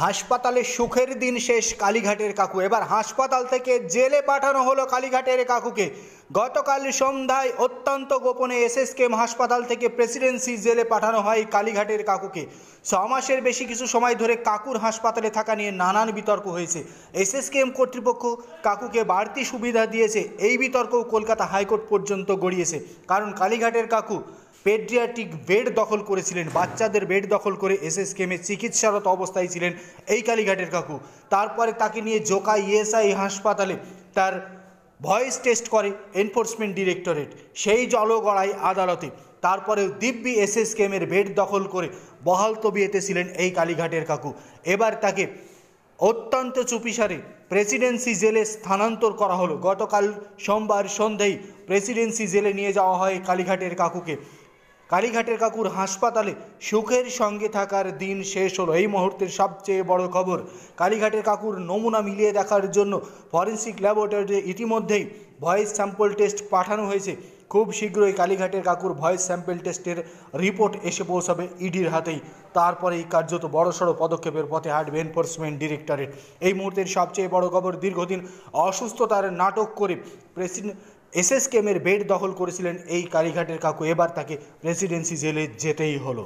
হাসপাতালে সুখের দিন শেষ কালীঘাটের কাকু। এবার হাসপাতাল থেকে জেলে পাঠানো হলো কালীঘাটের কাকুকে। গতকাল সন্ধ্যায় অত্যন্ত গোপনে এসএসকেএম হাসপাতাল থেকে প্রেসিডেন্সি জেলে পাঠানো হয় কালীঘাটের কাকুকে। 6 মাসের বেশি কিছু সময় ধরে কাকুর হাসপাতালে থাকা নিয়ে নানান বিতর্ক হয়েছে। এসএসকেএম কর্তৃপক্ষ কাকুকে বাড়তি সুবিধা দিয়েছে, এই বিতর্কও কলকাতা হাইকোর্ট পর্যন্ত গড়িয়েছে। কারণ কালীঘাটের কাকু পেডিয়াট্রিক বেড দখল করেছিলেন, বাচ্চাদের বেড দখল করে এসএসকেএমে চিকিৎসারত অবস্থায় ছিলেন এই কালীঘাটের কাকু। তারপরে তাকে নিয়ে জোকা ইএসআই হাসপাতালে তার ভয়েস টেস্ট করে এনফোর্সমেন্ট ডিরেক্টরেট, সেই জলগড়াই আদালতে। তারপরেও দিব্যি এসএসকেএমের বেড দখল করে বহাল তবিয়েতে ছিলেন এই কালীঘাটের কাকু। এবার তাকে অত্যন্ত চুপিসারে প্রেসিডেন্সি জেলে স্থানান্তর করা হলো। গতকাল সোমবার সন্ধ্যায় প্রেসিডেন্সি জেলে নিয়ে যাওয়া হয় কালীঘাটের কাকুকে। কালীঘাটের কাকুর হাসপাতালে সুখের সঙ্গে থাকার দিন শেষ হলো। এই মুহূর্তের সবচেয়ে বড় খবর, কালীঘাটের কাকুর নমুনা মিলিয়ে দেখার জন্য ফরেন্সিক ল্যাবরেটরিতে ইতিমধ্যেই ভয়েস স্যাম্পল টেস্ট পাঠানো হয়েছে। খুব শীঘ্রই কালীঘাটের কাকুর ভয়েস স্যাম্পল টেস্টের রিপোর্ট এসে পৌঁছাবে ইডির হাতেই। তারপরেই কার্যত বড়সড় পদক্ষেপের পথে হাঁটবে এনফোর্সমেন্ট ডিরেক্টরেট। এই মুহূর্তের সবচেয়ে বড় খবর, দীর্ঘদিন অসুস্থতার নাটক করে এসএসকেএমের বেড দখল করেছিলেন এই কালীঘাটের কাকু। এবার তাকে প্রেসিডেন্সি জেলে যেতেই হলো।